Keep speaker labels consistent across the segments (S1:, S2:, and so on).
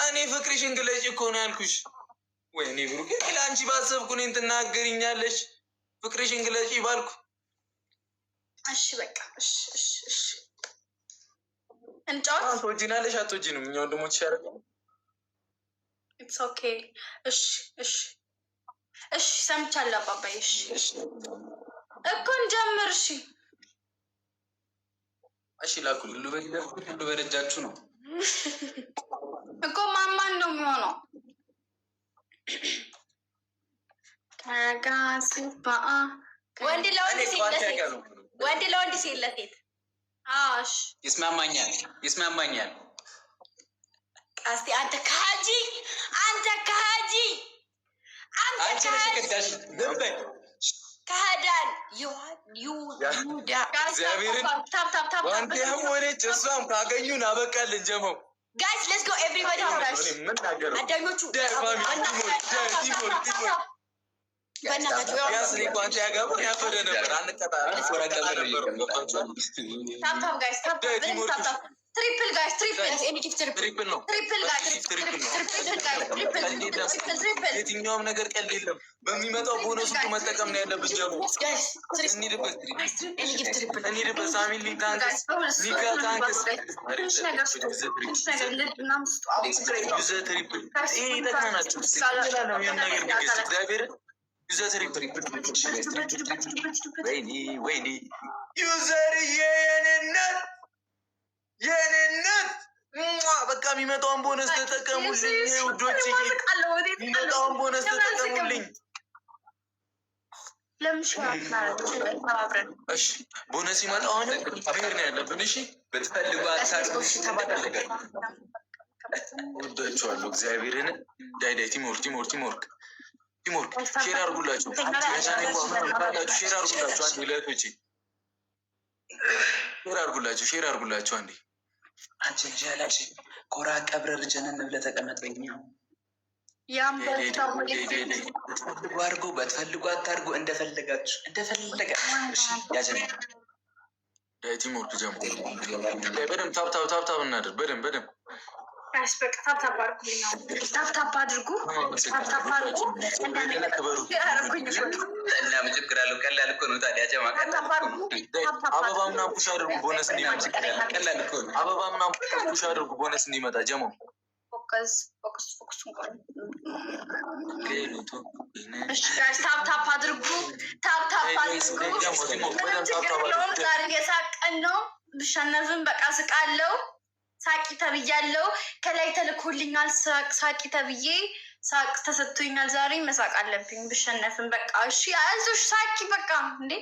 S1: እኔ ፍቅርሽን ግለጪ እኮ ነው ያልኩሽ። ወይኔ ብሩክ ለአንቺ ባሰብኩ እኔን ትናገሪኛለሽ። ፍቅርሽን ግለጪ ባልኩ።
S2: እሺ በቃ እሺ እንጫወት።
S1: ትወጂናለሽ አትወጂንም? እኛ ወንድሞች ያደረገ
S2: ኢትስ ኦኬ። እሺ ሰምቻለሁ አባባዬ። እሺ እኮ እንጀምር።
S1: እሺ ላኩ ሁሉ በደጃችሁ ነው
S2: እኮ ማማን ነው የሚሆነው? ከጋስባ ወንድ ለወንድ ሴት ለሴት አሽ
S1: ይስማማኛል።
S2: እስቲ አንተ ካጂ ከዳን ይሁዳ
S1: ሆነች እሷም ካገኙን አበቃልን። ጀመው
S2: ጋይስ ሌትስ ጎ ኤቭሪባዲ ታውራሽ አዳኞቹ ትሪፕል ጋይስ
S1: የትኛውም ነገር ቀልድ የለም። በሚመጣው ቦነሱ መጠቀም ነው ያለብን። ጀሙ እንሂድበት ሳሚን ሊታንክስ ሊጋ ታንክስ ይሄ ይጠቅመናቸው ነገር ቢገስ እግዚአብሔር ዩዘር ወይኔ ዩዘርዬ የኔነት በቃ የሚመጣውን ቦነስ ተጠቀሙልኝ ውዶች፣ የሚመጣውን ቦነስ ተጠቀሙልኝ። እሺ ቦነስ ይመጣ አሁን ብሄር ነው ያለብን። እሺ ብትፈልጉ ወዳችኋለሁ እግዚአብሔርን። ዳይዳይ ቲሞርክ ሼር አድርጉላችሁ፣ ሼር አድርጉላችሁ አንዴ።
S3: አንቺ ልጅ ያላሽ ኮራ ቀብረር ጀነን ብለህ ተቀመጥልኝ። በትፈልጉ አድርጎ በትፈልጉ አታርጎ እንደፈለጋችሁ ያጀነ
S1: ቲሞርክ ጀምሮ በደንብ ታብታብ እናድር። በደንብ
S2: ታብታብ አድርጉ።
S3: እና ምን ችግር አለው? ቀላል እኮ ነው። ታዲያ ጀማ
S1: አበባ ምናምን ፑሽ አድርጉ ቦነስ እንዲመጣ። ቀላል እኮ ነው። አበባ ምናምን ፑሽ አድርጉ ቦነስ እንዲመጣ። ጀሞ
S2: ፎከስ ታብታብ አድርጉ። ዛሬ የሳቀን ነው። ብሸነፍም በቃ ስቃለው። ሳቂ ተብያለው። ከላይ ተልኮልኛል ሳቂ ተብዬ ሳቅ ተሰጥቶኛል። ዛሬ መሳቅ አለብኝ ብሸነፍም በቃ እሺ አይዞሽ ሳቂ በቃ እንዴ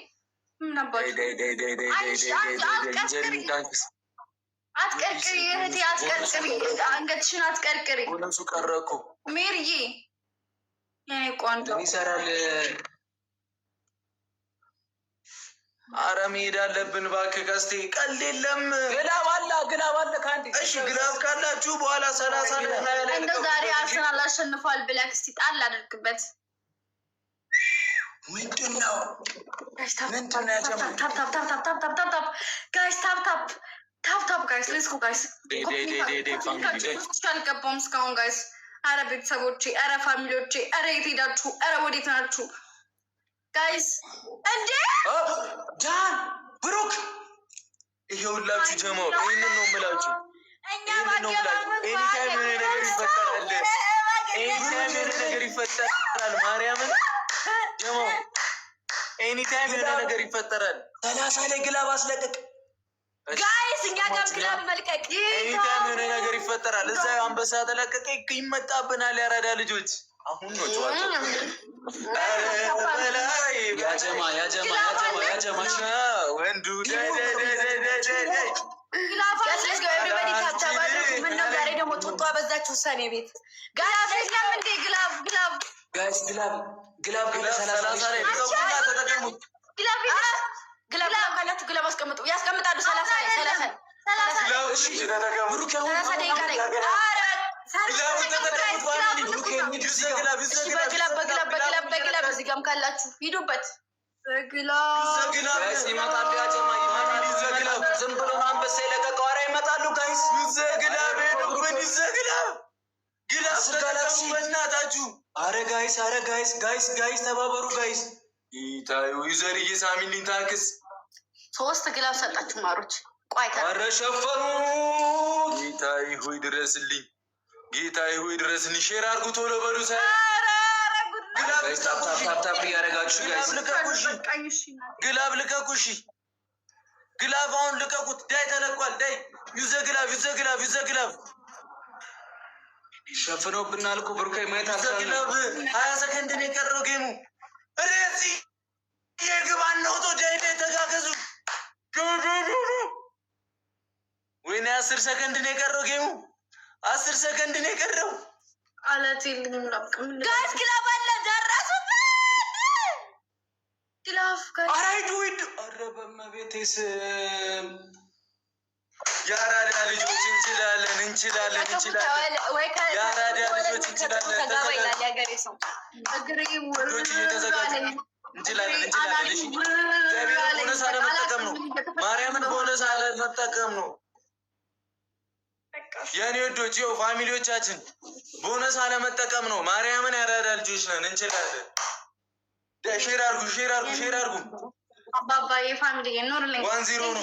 S2: ምን አባቱ አትቀርቅሪ እህቴ አትቀርቅሪ፣ አንገትሽን አትቀርቅሪ።
S1: ቦነሱ ቀረ እኮ
S2: ሜሪዬ የኔ ቆንጆ
S1: ይሰራል። አረ መሄድ አለብን እባክህ ቀስቴ። ቀልድ የለም።
S3: ግላብ አለ ከአንዴ።
S1: እሺ ግላብ ካላችሁ በኋላ 30
S2: እንደው ዛሬ አርሰናል አሸንፏል ብለህ እስቲ ጣል አድርግበት።
S3: ምንድነው ጋይስ?
S2: ታፕ ጋይስ ሌትስ ጎ ጋይስ። አልገባም እስካሁን ጋይስ። አረ ቤተሰቦቼ፣ አረ ፋሚሊዎቼ፣ አረ የት ሄዳችሁ? አረ ወዴት ናችሁ ጋይስ? እንዴ
S3: ጃን ብሩክ
S1: ይሄውላችሁ ጀማው ይሄንን ነው የምላችሁ። ኤኒታይም ነገር ይፈጠራል። ማርያምን ጀማው ኤኒታይም ነገር ይፈጠራል።
S3: 30 ላይ ግላብ አስለቀቅ
S2: ጋይስ። እኛ ጋር ግላብ መልቀቅ
S1: ኤኒታይም ነገር ይፈጠራል። እዛ አንበሳ ተለቀቀ ይመጣብናል። ያራዳ ልጆች አሁን ነው ጨዋታ። ያጀማ ወንዱ
S2: ዛሬ ደግሞ ጡጧ በዛችሁ ውሳኔ ቤት ግላብ አስቀምጡ። ያስቀምጣሉ 30 በግላብ እዚህ ጋርም ካላችሁ ሂዱበት።
S3: ዝም ብሎ አንበሳ የለቀቀው። ኧረ ይመጣሉ ጋይስ። ጋላክሲ
S1: በእናታችሁ።
S3: አረ ጋይስ ተባበሩ ጋይስ።
S1: ጌታዬ ዩዘርዬ ሳሚልኝ ታክስ
S2: 3 ግላብ ሰጣችሁ ማሮች። ቆይ
S1: አረ ሸፈኑ። ጌታዬ ሆይ ድረስልኝ፣ ጌታዬ ሆይ ድረስልኝ። ሼር አድርጉ ቶሎ በሉ።
S3: ታፕ እያደረጋችሁ ጋይስ
S1: ግላብ ልቀቁሽ፣ ግላብ አሁን ልቀቁት። ዳይ ተለቋል። ዳይ ዩዘ ግላብ
S3: ሸፍነውብናል እኮ ብሩካይ ማየት
S1: ግላብ 20 ሰከንድ ነው የቀረው ጌሙ። ሬዚ የግባን ነው ቶ ዳይ ተጋገዙ። ወይኔ 10 ሰከንድ ነው የቀረው ጌሙ። 10 ሰከንድ ነው የቀረው።
S2: አለት ይልኝ ጋይስ ግላብ አለ ደረሱበት። ግላብ ጋይስ
S3: አራይዱ አረ በመቤቴ ስም
S1: የአራዳ ልጆች እንችላለን። የአራዳ ልጆች እንችላለን። ቦነስ አለመጠቀም ነው። ማርያምን ቦነስ አለመጠቀም ነው። የኔ ወዶች ይኸው ፋሚሊዎቻችን ቦነስ አለመጠቀም ነው። ማርያምን ያራዳ ልጆች ነን፣ እንችላለን። ሼር አርጉ።
S2: አባባ የፋሚሊ ኖርልኝ
S1: 1-0 ነው።